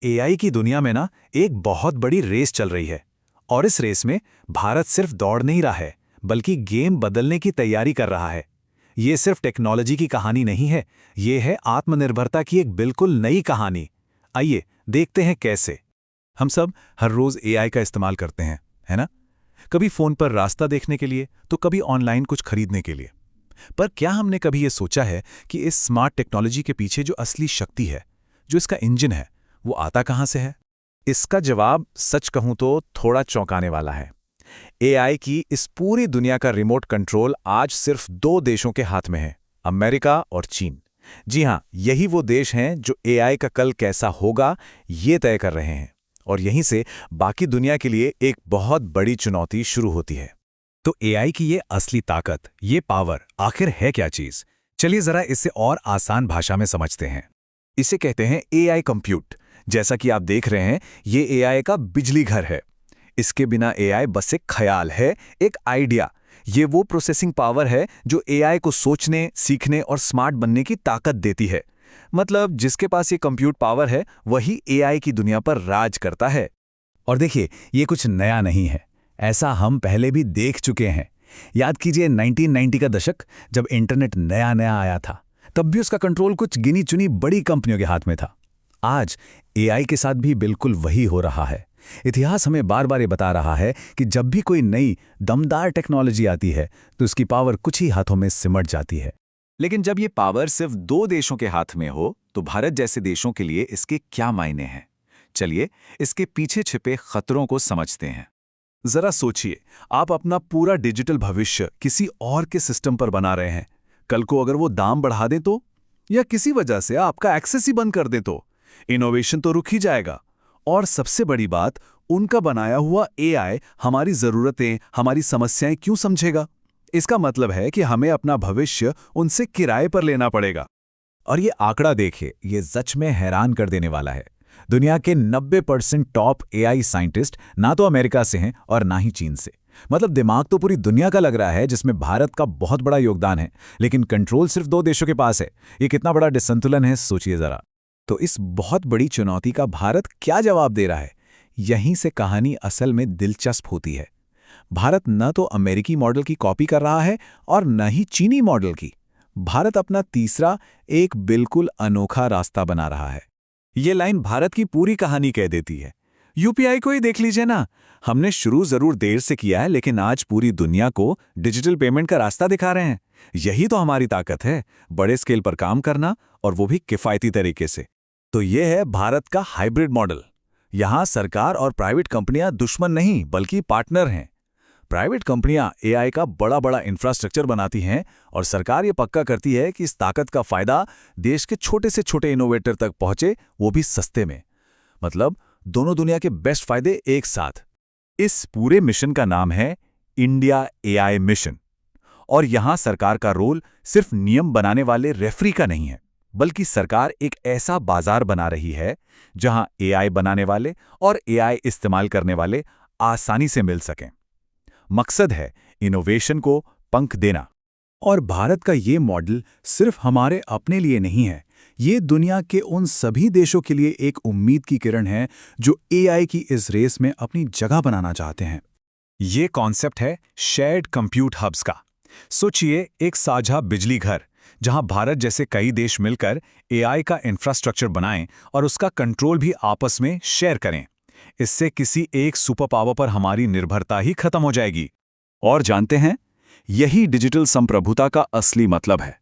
AI की दुनिया में ना एक बहुत बड़ी रेस चल रही है। और इस रेस में भारत सिर्फ दौड़ नहीं रहा है, बल्कि गेम बदलने की तैयारी कर रहा है। ये सिर्फ टेक्नोलॉजी की कहानी नहीं है, ये है आत्मनिर्भरता की एक बिल्कुल नई कहानी। आइए देखते हैं कैसे। हम सब हर रोज एआई का इस्तेमाल करते हैं, है ना? कभी फोन पर रास्ता देखने के लिए, तो कभी ऑनलाइन कुछ खरीदने के लिए। पर क्या हमने कभी ये सोचा है कि इस स्मार्ट टेक्नोलॉजी के पीछे जो असली शक्ति है, जो इसका इंजन है, वो आता कहां से है? इसका जवाब सच कहूं तो थोड़ा चौंकाने वाला है। एआई की इस पूरी दुनिया का रिमोट कंट्रोल आज सिर्फ दो देशों के हाथ में है, अमेरिका और चीन। जी हां, यही वो देश हैं जो एआई का कल कैसा होगा ये तय कर रहे हैं। और यहीं से बाकी दुनिया के लिए एक बहुत बड़ी चुनौती शुरू होती है। तो एआई की ये असली ताकत, ये पावर आखिर है क्या चीज? चलिए जरा इसे और आसान भाषा में समझते हैं। इसे कहते हैं एआई कंप्यूट। जैसा कि आप देख रहे हैं, ये एआई का बिजली घर है। इसके बिना एआई बस एक ख्याल है, एक आइडिया। ये वो प्रोसेसिंग पावर है जो एआई को सोचने, सीखने और स्मार्ट बनने की ताकत देती है। मतलब जिसके पास ये कंप्यूट पावर है, वही एआई की दुनिया पर राज करता है। और देखिए, ये कुछ नया नहीं है, ऐसा हम पहले भी देख चुके हैं। याद कीजिए 1990 का दशक, जब इंटरनेट नया नया आया था, तब भी उसका कंट्रोल कुछ गिनी चुनी बड़ी कंपनियों के हाथ में था। आज एआई के साथ भी बिल्कुल वही हो रहा है। इतिहास हमें बार बार ये बता रहा है कि जब भी कोई नई दमदार टेक्नोलॉजी आती है, तो उसकी पावर कुछ ही हाथों में सिमट जाती है। लेकिन जब ये पावर सिर्फ दो देशों के हाथ में हो, तो भारत जैसे देशों के लिए इसके क्या मायने हैं? चलिए इसके पीछे छिपे खतरों को समझते हैं। जरा सोचिए, आप अपना पूरा डिजिटल भविष्य किसी और के सिस्टम पर बना रहे हैं। कल को अगर वो दाम बढ़ा दें तो, या किसी वजह से आपका एक्सेस ही बंद कर दे तो इनोवेशन तो रुक ही जाएगा। और सबसे बड़ी बात, उनका बनाया हुआ एआई हमारी जरूरतें, हमारी समस्याएं क्यों समझेगा? इसका मतलब है कि हमें अपना भविष्य उनसे किराए पर लेना पड़ेगा। और ये आंकड़ा देखिए, ये सच में हैरान कर देने वाला है। दुनिया के 90% टॉप एआई साइंटिस्ट ना तो अमेरिका से हैं और ना ही चीन से। मतलब दिमाग तो पूरी दुनिया का लग रहा है, जिसमें भारत का बहुत बड़ा योगदान है, लेकिन कंट्रोल सिर्फ दो देशों के पास है। ये कितना बड़ा डिसंतुलन है, सोचिए जरा। तो इस बहुत बड़ी चुनौती का भारत क्या जवाब दे रहा है? यहीं से कहानी असल में दिलचस्प होती है। भारत न तो अमेरिकी मॉडल की कॉपी कर रहा है और न ही चीनी मॉडल की। भारत अपना तीसरा, एक बिल्कुल अनोखा रास्ता बना रहा है। ये लाइन भारत की पूरी कहानी कह देती है। यूपीआई को ही देख लीजिए ना। हमने शुरू जरूर देर से किया है, लेकिन आज पूरी दुनिया को डिजिटल पेमेंट का रास्ता दिखा रहे हैं। यही तो हमारी ताकत है, बड़े स्केल पर काम करना, और वो भी किफायती तरीके से। तो ये है भारत का हाइब्रिड मॉडल। यहां सरकार और प्राइवेट कंपनियां दुश्मन नहीं, बल्कि पार्टनर हैं। प्राइवेट कंपनियां एआई का बड़ा बड़ा इंफ्रास्ट्रक्चर बनाती हैं, और सरकार ये पक्का करती है कि इस ताकत का फायदा देश के छोटे से छोटे इनोवेटर तक पहुंचे, वो भी सस्ते में। मतलब दोनों दुनिया के बेस्ट फायदे एक साथ। इस पूरे मिशन का नाम है इंडिया एआई मिशन। और यहां सरकार का रोल सिर्फ नियम बनाने वाले रेफरी का नहीं है, बल्कि सरकार एक ऐसा बाजार बना रही है जहां एआई बनाने वाले और एआई इस्तेमाल करने वाले आसानी से मिल सकें। मकसद है इनोवेशन को पंख देना। और भारत का ये मॉडल सिर्फ हमारे अपने लिए नहीं है, ये दुनिया के उन सभी देशों के लिए एक उम्मीद की किरण है जो एआई की इस रेस में अपनी जगह बनाना चाहते हैं। ये कॉन्सेप्ट है शेयर्ड कंप्यूट हब्स का। सोचिए, एक साझा बिजली घर, जहां भारत जैसे कई देश मिलकर एआई का इंफ्रास्ट्रक्चर बनाएं और उसका कंट्रोल भी आपस में शेयर करें। इससे किसी एक सुपर पावर पर हमारी निर्भरता ही खत्म हो जाएगी। और जानते हैं, यही डिजिटल संप्रभुता का असली मतलब है।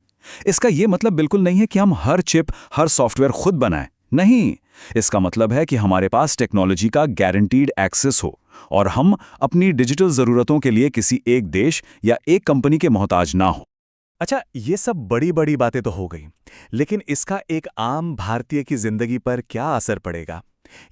इसका यह मतलब बिल्कुल नहीं है कि हम हर चिप, हर सॉफ्टवेयर खुद बनाएं। नहीं, इसका मतलब है कि हमारे पास टेक्नोलॉजी का गारंटीड एक्सेस हो, और हम अपनी डिजिटल जरूरतों के लिए किसी एक देश या एक कंपनी के मोहताज ना हो। अच्छा, ये सब बड़ी बड़ी बातें तो हो गई, लेकिन इसका एक आम भारतीय की जिंदगी पर क्या असर पड़ेगा?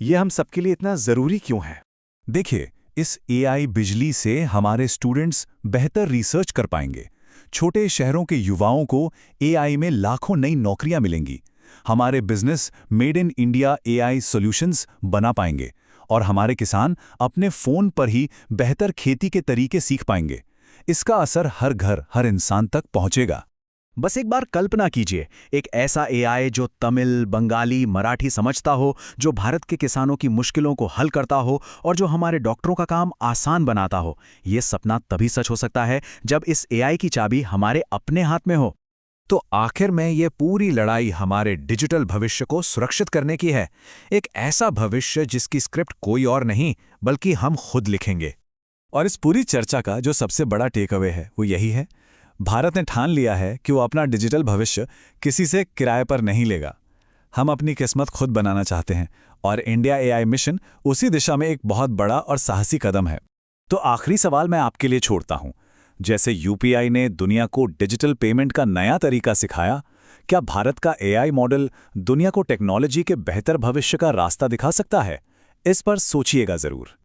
ये हम सबके लिए इतना जरूरी क्यों है? देखिए, इस एआई बिजली से हमारे स्टूडेंट्स बेहतर रिसर्च कर पाएंगे। छोटे शहरों के युवाओं को एआई में लाखों नई नौकरियां मिलेंगी। हमारे business made in India AI solutions बना पाएंगे, और हमारे किसान अपने फोन पर ही बेहतर खेती के तरीके सीख पाएंगे। इसका असर हर घर, हर इंसान तक पहुंचेगा। बस एक बार कल्पना कीजिए, एक ऐसा एआई जो तमिल, बंगाली, मराठी समझता हो, जो भारत के किसानों की मुश्किलों को हल करता हो और जो हमारे डॉक्टरों का काम आसान बनाता हो। ये सपना तभी सच हो सकता है जब इस एआई की चाबी हमारे अपने हाथ में हो। तो आखिर में ये पूरी लड़ाई हमारे डिजिटल भविष्य को सुरक्षित करने की है। एक ऐसा भविष्य जिसकी स्क्रिप्ट कोई और नहीं बल्कि हम खुद लिखेंगे। और इस पूरी चर्चा का जो सबसे बड़ा टेक अवे है वो यही है, भारत ने ठान लिया है कि वो अपना डिजिटल भविष्य किसी से किराए पर नहीं लेगा। हम अपनी किस्मत खुद बनाना चाहते हैं और इंडिया एआई मिशन उसी दिशा में एक बहुत बड़ा और साहसी कदम है। तो आखिरी सवाल मैं आपके लिए छोड़ता हूं। जैसे यूपीआई ने दुनिया को डिजिटल पेमेंट का नया तरीका सिखाया, क्या भारत का एआई मॉडल दुनिया को टेक्नोलॉजी के बेहतर भविष्य का रास्ता दिखा सकता है? इस पर सोचिएगा जरूर।